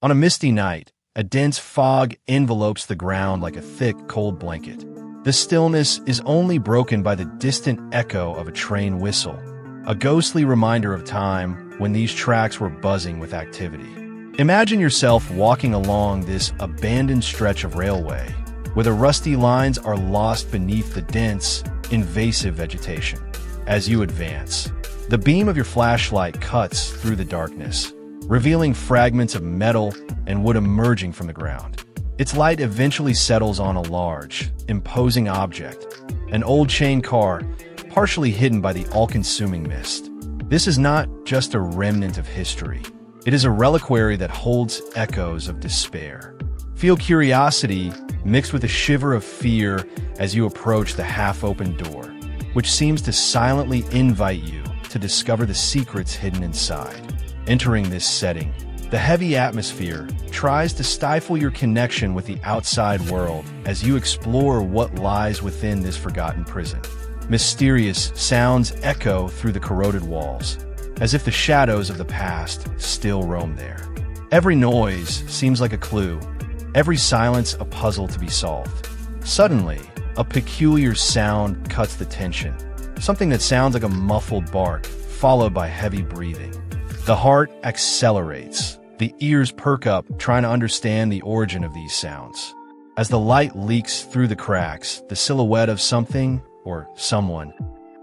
On a misty night, a dense fog envelopes the ground like a thick, cold blanket. The stillness is only broken by the distant echo of a train whistle, a ghostly reminder of time when these tracks were buzzing with activity. Imagine yourself walking along this abandoned stretch of railway, where the rusty lines are lost beneath the dense, invasive vegetation. As you advance, the beam of your flashlight cuts through the darkness, revealing fragments of metal and wood emerging from the ground. Its light eventually settles on a large, imposing object, an old chain car, partially hidden by the all-consuming mist. This is not just a remnant of history. It is a reliquary that holds echoes of despair. Feel curiosity mixed with a shiver of fear as you approach the half-open door, which seems to silently invite you to discover the secrets hidden inside. Entering this setting, the heavy atmosphere tries to stifle your connection with the outside world as you explore what lies within this forgotten prison. Mysterious sounds echo through the corroded walls, as if the shadows of the past still roam there. Every noise seems like a clue, every silence a puzzle to be solved. Suddenly, a peculiar sound cuts the tension, something that sounds like a muffled bark, followed by heavy breathing. The heart accelerates, the ears perk up, trying to understand the origin of these sounds. As the light leaks through the cracks, the silhouette of something, or someone,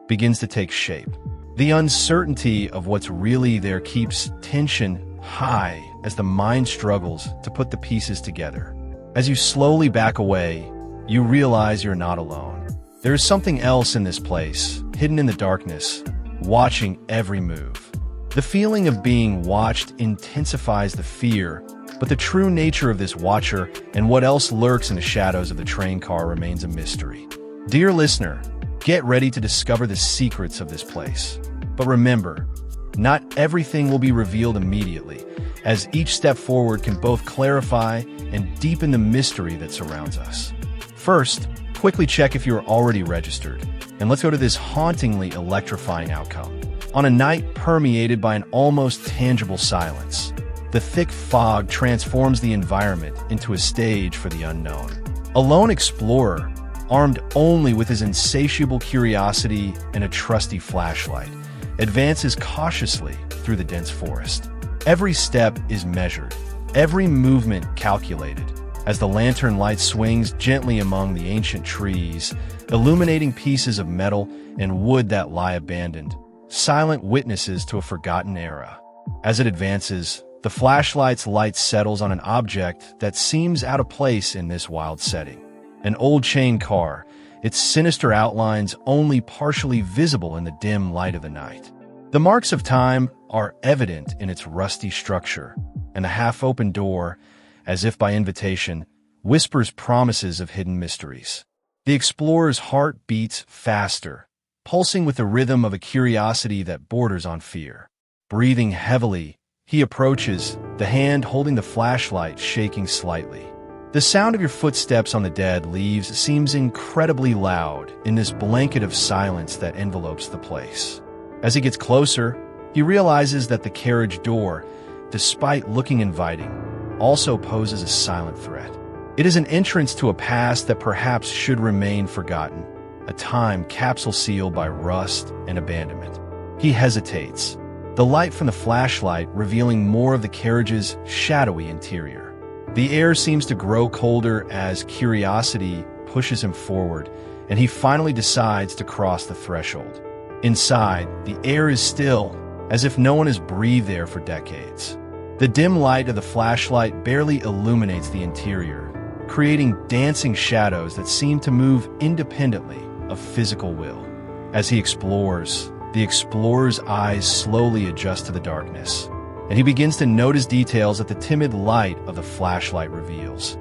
begins to take shape. The uncertainty of what's really there keeps tension high as the mind struggles to put the pieces together. As you slowly back away, you realize you're not alone. There is something else in this place, hidden in the darkness, watching every move. The feeling of being watched intensifies the fear, but the true nature of this watcher and what else lurks in the shadows of the train car remains a mystery. Dear listener, get ready to discover the secrets of this place. But remember, not everything will be revealed immediately, as each step forward can both clarify and deepen the mystery that surrounds us. First, quickly check if you are already registered, and let's go to this hauntingly electrifying outcome. On a night permeated by an almost tangible silence, the thick fog transforms the environment into a stage for the unknown. A lone explorer, armed only with his insatiable curiosity and a trusty flashlight, advances cautiously through the dense forest. Every step is measured, every movement calculated, as the lantern light swings gently among the ancient trees, illuminating pieces of metal and wood that lie abandoned, silent witnesses to a forgotten era. As it advances, the flashlight's light settles on an object that seems out of place in this wild setting. An old chain car, its sinister outlines only partially visible in the dim light of the night. The marks of time are evident in its rusty structure, and the half-open door, as if by invitation, whispers promises of hidden mysteries. The explorer's heart beats faster, pulsing with the rhythm of a curiosity that borders on fear. Breathing heavily, he approaches, the hand holding the flashlight shaking slightly. The sound of your footsteps on the dead leaves seems incredibly loud in this blanket of silence that envelopes the place. As he gets closer, he realizes that the carriage door, despite looking inviting, also poses a silent threat. It is an entrance to a past that perhaps should remain forgotten, a time capsule sealed by rust and abandonment. He hesitates, the light from the flashlight revealing more of the carriage's shadowy interior. The air seems to grow colder as curiosity pushes him forward, and he finally decides to cross the threshold. Inside, the air is still, as if no one has breathed there for decades. The dim light of the flashlight barely illuminates the interior, creating dancing shadows that seem to move independently of physical will. As he explores, the explorer's eyes slowly adjust to the darkness, and he begins to notice details that the timid light of the flashlight reveals.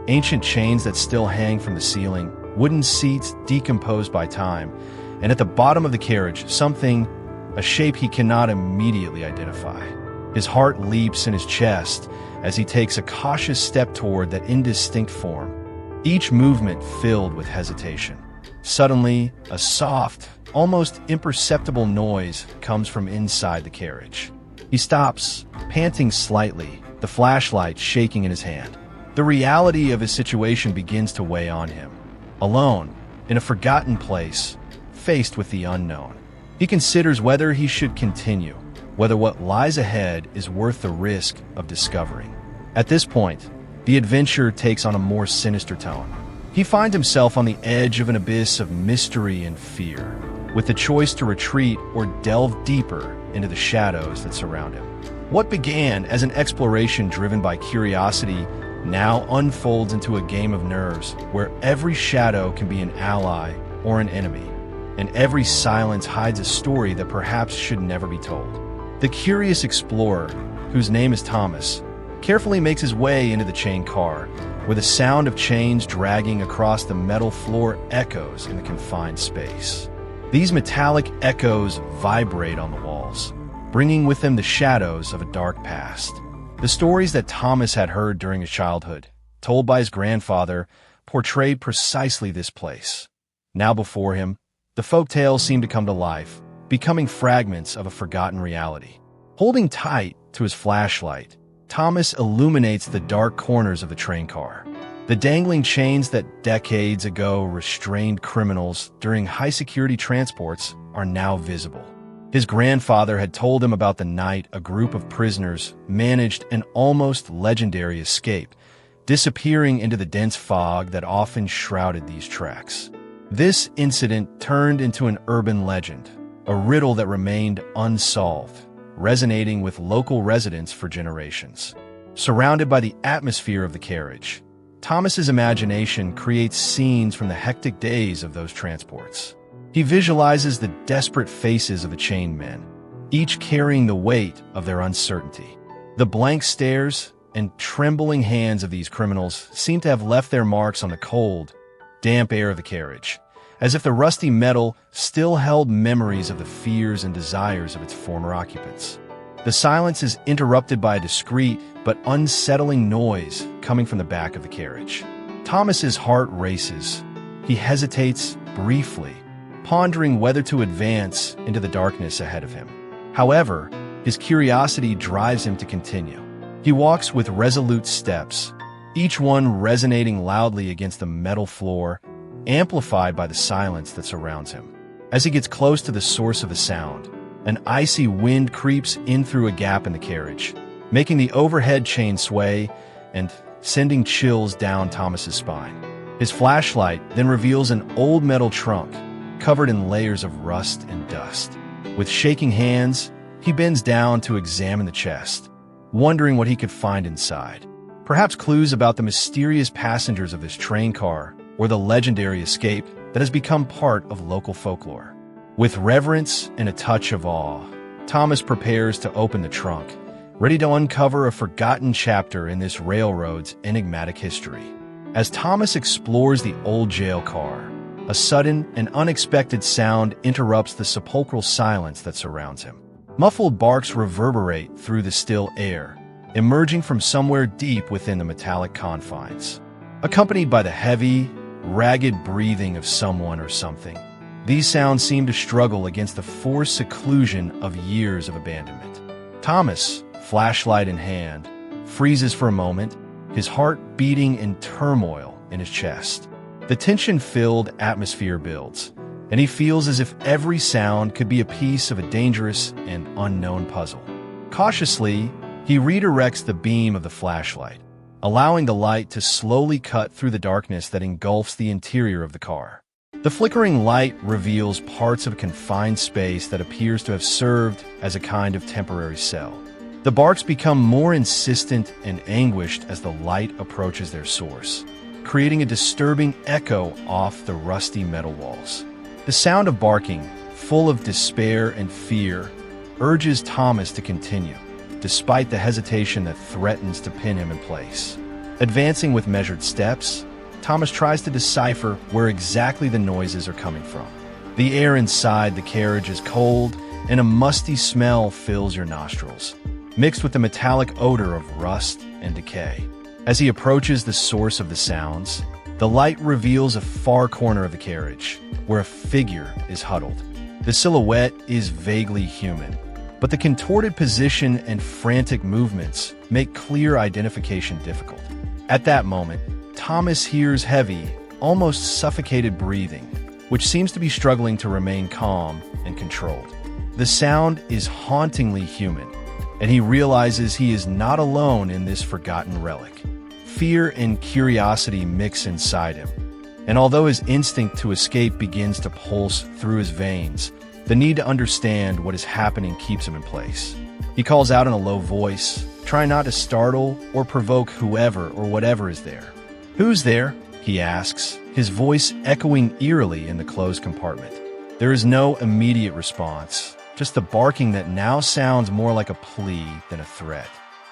Ancient chains that still hang from the ceiling, wooden seats decomposed by time, and at the bottom of the carriage, something, a shape he cannot immediately identify. His heart leaps in his chest as he takes a cautious step toward that indistinct form, each movement filled with hesitation. Suddenly, a soft, almost imperceptible noise comes from inside the carriage. He stops, panting slightly, the flashlight shaking in his hand. The reality of his situation begins to weigh on him. Alone, in a forgotten place, faced with the unknown, he considers whether he should continue, whether what lies ahead is worth the risk of discovering. At this point, the adventure takes on a more sinister tone. He finds himself on the edge of an abyss of mystery and fear, with the choice to retreat or delve deeper into the shadows that surround him. What began as an exploration driven by curiosity now unfolds into a game of nerves where every shadow can be an ally or an enemy, and every silence hides a story that perhaps should never be told. The curious explorer, whose name is Thomas, carefully makes his way into the chained car, where the sound of chains dragging across the metal floor echoes in the confined space. These metallic echoes vibrate on the walls, bringing with them the shadows of a dark past. The stories that Thomas had heard during his childhood, told by his grandfather, portrayed precisely this place. Now before him, the folktales seemed to come to life, becoming fragments of a forgotten reality. Holding tight to his flashlight, Thomas illuminates the dark corners of the train car. The dangling chains that decades ago restrained criminals during high-security transports are now visible. His grandfather had told him about the night a group of prisoners managed an almost legendary escape, disappearing into the dense fog that often shrouded these tracks. This incident turned into an urban legend, a riddle that remained unsolved, resonating with local residents for generations. Surrounded by the atmosphere of the carriage, Thomas's imagination creates scenes from the hectic days of those transports. He visualizes the desperate faces of the chained men, each carrying the weight of their uncertainty. The blank stares and trembling hands of these criminals seem to have left their marks on the cold, damp air of the carriage, as if the rusty metal still held memories of the fears and desires of its former occupants. The silence is interrupted by a discreet but unsettling noise coming from the back of the carriage. Thomas's heart races. He hesitates briefly, pondering whether to advance into the darkness ahead of him. However, his curiosity drives him to continue. He walks with resolute steps, each one resonating loudly against the metal floor, amplified by the silence that surrounds him. As he gets close to the source of the sound, an icy wind creeps in through a gap in the carriage, making the overhead chain sway and sending chills down Thomas's spine. His flashlight then reveals an old metal trunk, covered in layers of rust and dust. With shaking hands, he bends down to examine the chest, wondering what he could find inside. Perhaps clues about the mysterious passengers of this train car or the legendary escape that has become part of local folklore. With reverence and a touch of awe, Thomas prepares to open the trunk, ready to uncover a forgotten chapter in this railroad's enigmatic history. As Thomas explores the old jail car, a sudden and unexpected sound interrupts the sepulchral silence that surrounds him. Muffled barks reverberate through the still air, emerging from somewhere deep within the metallic confines. Accompanied by the heavy, ragged breathing of someone or something, these sounds seem to struggle against the forced seclusion of years of abandonment. Thomas, flashlight in hand, freezes for a moment, his heart beating in turmoil in his chest. The tension-filled atmosphere builds, and he feels as if every sound could be a piece of a dangerous and unknown puzzle. Cautiously, he redirects the beam of the flashlight, allowing the light to slowly cut through the darkness that engulfs the interior of the car. The flickering light reveals parts of a confined space that appears to have served as a kind of temporary cell. The barks become more insistent and anguished as the light approaches their source, creating a disturbing echo off the rusty metal walls. The sound of barking, full of despair and fear, urges Thomas to continue, despite the hesitation that threatens to pin him in place. Advancing with measured steps, Thomas tries to decipher where exactly the noises are coming from. The air inside the carriage is cold, and a musty smell fills your nostrils, mixed with the metallic odor of rust and decay. As he approaches the source of the sounds, the light reveals a far corner of the carriage, where a figure is huddled. The silhouette is vaguely human, but the contorted position and frantic movements make clear identification difficult. At that moment, Thomas hears heavy, almost suffocated breathing, which seems to be struggling to remain calm and controlled. The sound is hauntingly human, and he realizes he is not alone in this forgotten relic. Fear and curiosity mix inside him, and although his instinct to escape begins to pulse through his veins, the need to understand what is happening keeps him in place. He calls out in a low voice, trying not to startle or provoke whoever or whatever is there. "Who's there?" he asks, his voice echoing eerily in the closed compartment. There is no immediate response, just the barking that now sounds more like a plea than a threat.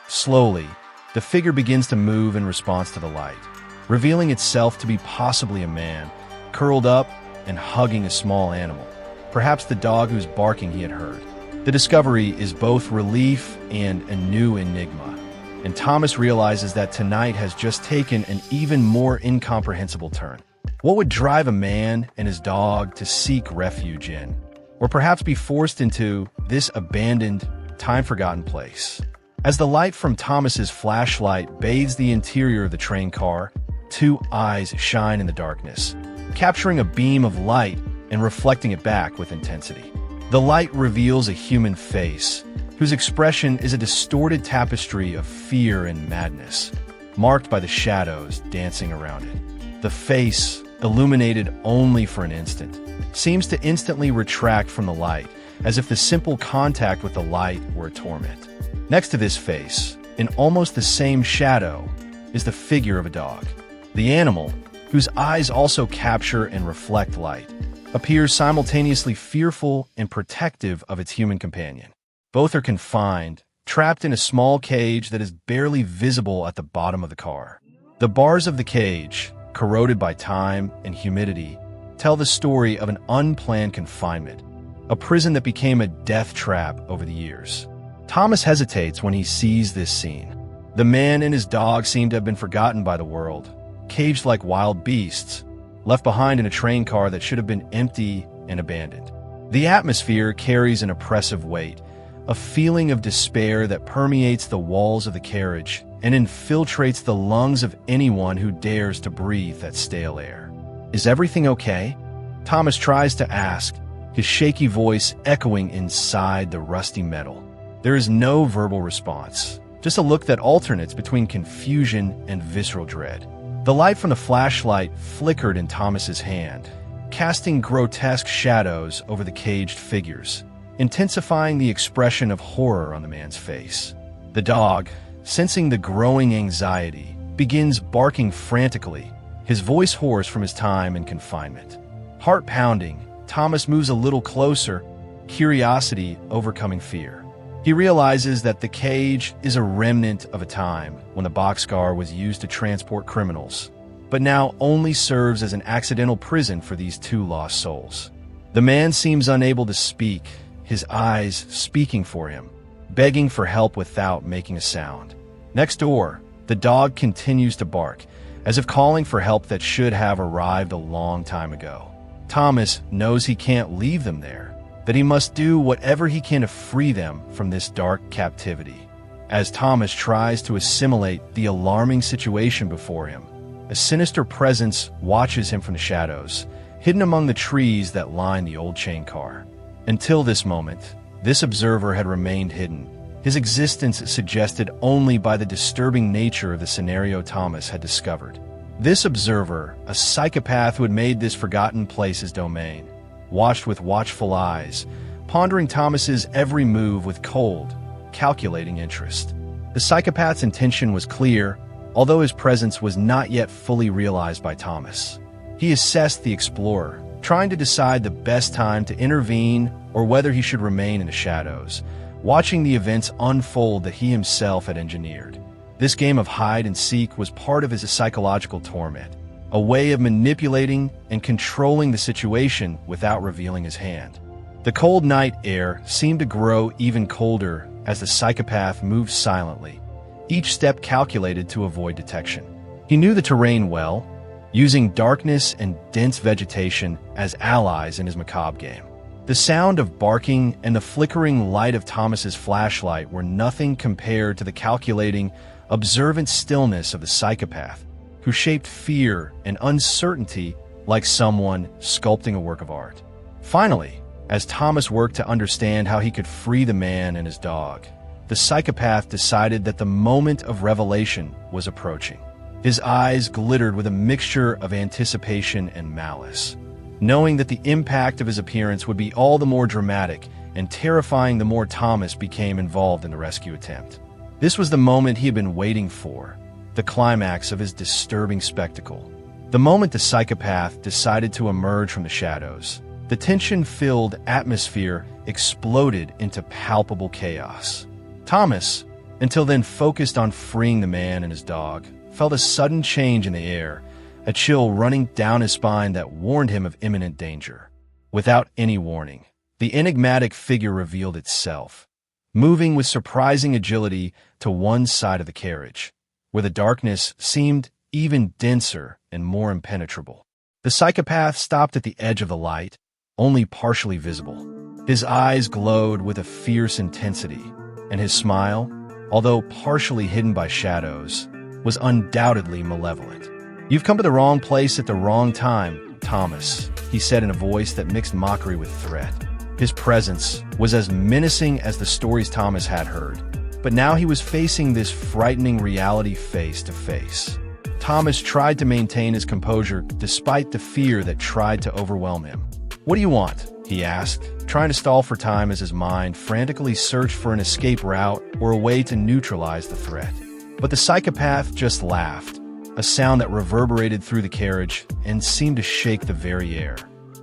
Slowly, the figure begins to move in response to the light, revealing itself to be possibly a man, curled up and hugging a small animal, perhaps the dog whose barking he had heard. The discovery is both relief and a new enigma, and Thomas realizes that tonight has just taken an even more incomprehensible turn. What would drive a man and his dog to seek refuge in, or perhaps be forced into, this abandoned, time-forgotten place? As the light from Thomas's flashlight bathes the interior of the train car, two eyes shine in the darkness, capturing a beam of light and reflecting it back with intensity. The light reveals a human face, whose expression is a distorted tapestry of fear and madness, marked by the shadows dancing around it. The face, illuminated only for an instant, seems to instantly retract from the light, as if the simple contact with the light were a torment. Next to this face, in almost the same shadow, is the figure of a dog. The animal, whose eyes also capture and reflect light, appears simultaneously fearful and protective of its human companion. Both are confined, trapped in a small cage that is barely visible at the bottom of the car. The bars of the cage, corroded by time and humidity, tell the story of an unplanned confinement, a prison that became a death trap over the years. Thomas hesitates when he sees this scene. The man and his dog seem to have been forgotten by the world, caged like wild beasts, left behind in a train car that should have been empty and abandoned. The atmosphere carries an oppressive weight, a feeling of despair that permeates the walls of the carriage and infiltrates the lungs of anyone who dares to breathe that stale air. "Is everything okay?" Thomas tries to ask, his shaky voice echoing inside the rusty metal. There is no verbal response, just a look that alternates between confusion and visceral dread. The light from the flashlight flickered in Thomas's hand, casting grotesque shadows over the caged figures, intensifying the expression of horror on the man's face. The dog, sensing the growing anxiety, begins barking frantically, his voice hoarse from his time in confinement. Heart pounding, Thomas moves a little closer, curiosity overcoming fear. He realizes that the cage is a remnant of a time when the boxcar was used to transport criminals, but now only serves as an accidental prison for these two lost souls. The man seems unable to speak, his eyes speaking for him, begging for help without making a sound. Next door, the dog continues to bark, as if calling for help that should have arrived a long time ago. Thomas knows he can't leave them there, that he must do whatever he can to free them from this dark captivity. As Thomas tries to assimilate the alarming situation before him, a sinister presence watches him from the shadows, hidden among the trees that line the old chain car. Until this moment, this observer had remained hidden, his existence suggested only by the disturbing nature of the scenario Thomas had discovered. This observer, a psychopath who had made this forgotten place his domain, watched with watchful eyes, pondering Thomas's every move with cold, calculating interest. The psychopath's intention was clear, although his presence was not yet fully realized by Thomas. He assessed the explorer, trying to decide the best time to intervene or whether he should remain in the shadows, watching the events unfold that he himself had engineered. This game of hide and seek was part of his psychological torment, a way of manipulating and controlling the situation without revealing his hand. The cold night air seemed to grow even colder as the psychopath moved silently, each step calculated to avoid detection. He knew the terrain well, using darkness and dense vegetation as allies in his macabre game. The sound of barking and the flickering light of Thomas's flashlight were nothing compared to the calculating, observant stillness of the psychopath, who shaped fear and uncertainty like someone sculpting a work of art. Finally, as Thomas worked to understand how he could free the man and his dog, the psychopath decided that the moment of revelation was approaching. His eyes glittered with a mixture of anticipation and malice, knowing that the impact of his appearance would be all the more dramatic and terrifying the more Thomas became involved in the rescue attempt. This was the moment he had been waiting for, the climax of his disturbing spectacle. The moment the psychopath decided to emerge from the shadows, the tension-filled atmosphere exploded into palpable chaos. Thomas, until then focused on freeing the man and his dog, felt a sudden change in the air, a chill running down his spine that warned him of imminent danger. Without any warning, the enigmatic figure revealed itself, moving with surprising agility to one side of the carriage, where the darkness seemed even denser and more impenetrable. The psychopath stopped at the edge of the light, only partially visible. His eyes glowed with a fierce intensity, and his smile, although partially hidden by shadows, was undoubtedly malevolent. "You've come to the wrong place at the wrong time, Thomas," he said in a voice that mixed mockery with threat. His presence was as menacing as the stories Thomas had heard, but now he was facing this frightening reality face to face. Thomas tried to maintain his composure despite the fear that tried to overwhelm him. "What do you want?" he asked, trying to stall for time as his mind frantically searched for an escape route or a way to neutralize the threat. But the psychopath just laughed, a sound that reverberated through the carriage and seemed to shake the very air.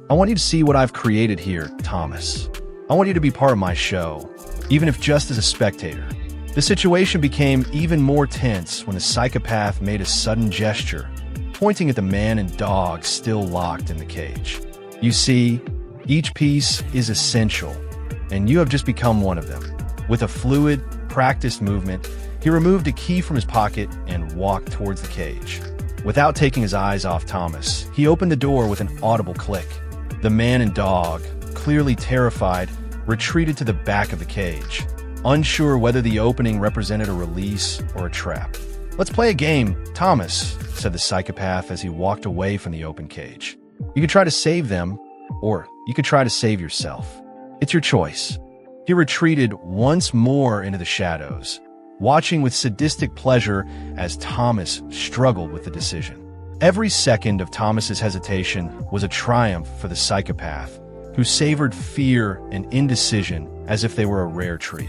"I want you to see what I've created here, Thomas. I want you to be part of my show, even if just as a spectator." The situation became even more tense when the psychopath made a sudden gesture, pointing at the man and dog still locked in the cage. "You see, each piece is essential, and you have just become one of them." With a fluid, practiced movement, he removed a key from his pocket and walked towards the cage. Without taking his eyes off Thomas, he opened the door with an audible click. The man and dog, clearly terrified, retreated to the back of the cage, unsure whether the opening represented a release or a trap. "Let's play a game, Thomas," said the psychopath as he walked away from the open cage. "You could try to save them, or you could try to save yourself. It's your choice." He retreated once more into the shadows, watching with sadistic pleasure as Thomas struggled with the decision. Every second of Thomas's hesitation was a triumph for the psychopath, who savored fear and indecision as if they were a rare treat.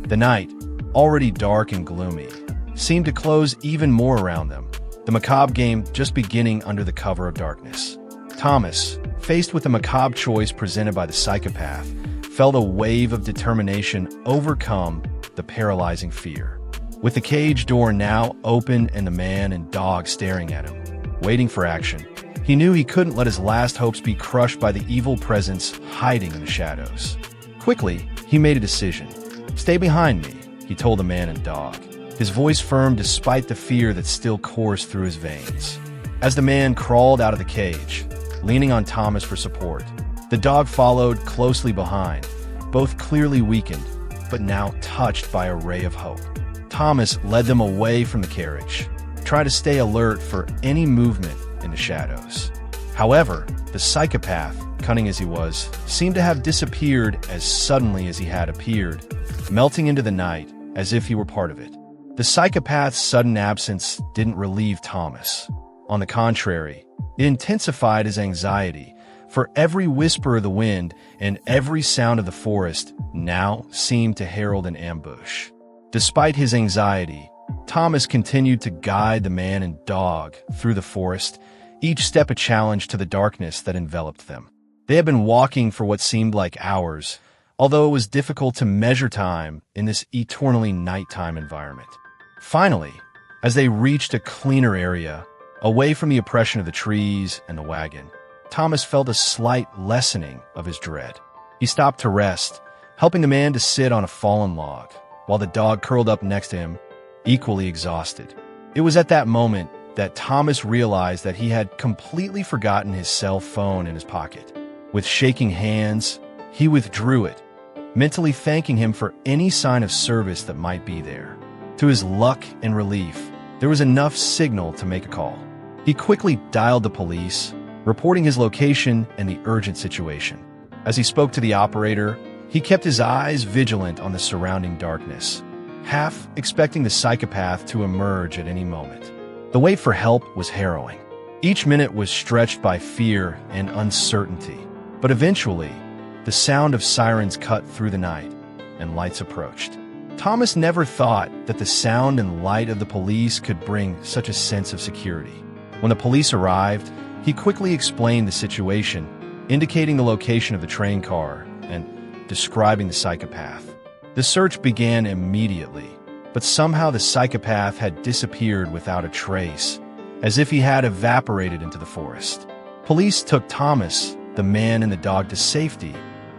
The night, already dark and gloomy, seemed to close even more around them, the macabre game just beginning under the cover of darkness. Thomas, faced with the macabre choice presented by the psychopath, felt a wave of determination overcome the paralyzing fear. With the cage door now open and the man and dog staring at him, waiting for action, he knew he couldn't let his last hopes be crushed by the evil presence hiding in the shadows. Quickly, he made a decision. "Stay behind me," he told the man and dog, his voice firm despite the fear that still coursed through his veins. As the man crawled out of the cage, leaning on Thomas for support, the dog followed closely behind, both clearly weakened, but now touched by a ray of hope. Thomas led them away from the carriage, trying to stay alert for any movement in the shadows. However, the psychopath, cunning as he was, seemed to have disappeared as suddenly as he had appeared, melting into the night as if he were part of it. The psychopath's sudden absence didn't relieve Thomas. On the contrary, it intensified his anxiety, for every whisper of the wind and every sound of the forest now seemed to herald an ambush. Despite his anxiety, Thomas continued to guide the man and dog through the forest, each step a challenge to the darkness that enveloped them. They had been walking for what seemed like hours, although it was difficult to measure time in this eternally nighttime environment. Finally, as they reached a cleaner area, away from the oppression of the trees and the wagon, Thomas felt a slight lessening of his dread. He stopped to rest, helping the man to sit on a fallen log, while the dog curled up next to him, equally exhausted. It was at that moment that Thomas realized that he had completely forgotten his cell phone in his pocket. With shaking hands, He withdrew it, mentally thanking him for any sign of service that might be there. To his luck and relief, there was enough signal to make a call. He quickly dialed the police, reporting his location and the urgent situation. As he spoke to the operator, he kept his eyes vigilant on the surrounding darkness, half expecting the psychopath to emerge at any moment. The wait for help was harrowing. Each minute was stretched by fear and uncertainty, but eventually, the sound of sirens cut through the night, and lights approached. Thomas never thought that the sound and light of the police could bring such a sense of security. When the police arrived, he quickly explained the situation, indicating the location of the train car and describing the psychopath. The search began immediately, but somehow the psychopath had disappeared without a trace, as if he had evaporated into the forest. Police took Thomas, the man, and the dog to safety,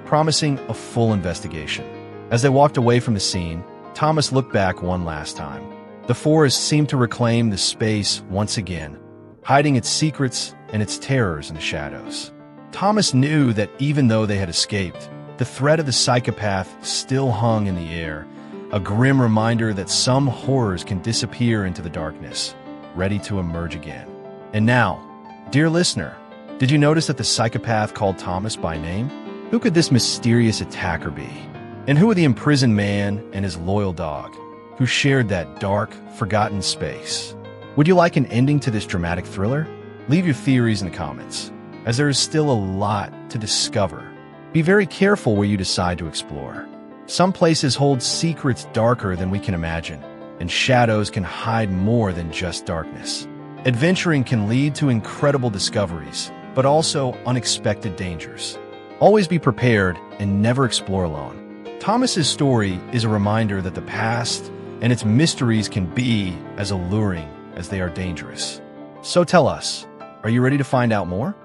promising a full investigation. As they walked away from the scene, Thomas looked back one last time. The forest seemed to reclaim the space once again, hiding its secrets and its terrors in the shadows. Thomas knew that even though they had escaped, the threat of the psychopath still hung in the air, a grim reminder that some horrors can disappear into the darkness, ready to emerge again. And now, dear listener, did you notice that the psychopath called Thomas by name? Who could this mysterious attacker be? And who are the imprisoned man and his loyal dog, who shared that dark, forgotten space? Would you like an ending to this dramatic thriller? Leave your theories in the comments, as there is still a lot to discover. Be very careful where you decide to explore. Some places hold secrets darker than we can imagine, and shadows can hide more than just darkness. Adventuring can lead to incredible discoveries, but also unexpected dangers. Always be prepared and never explore alone. Thomas's story is a reminder that the past and its mysteries can be as alluring as they are dangerous. So tell us, are you ready to find out more?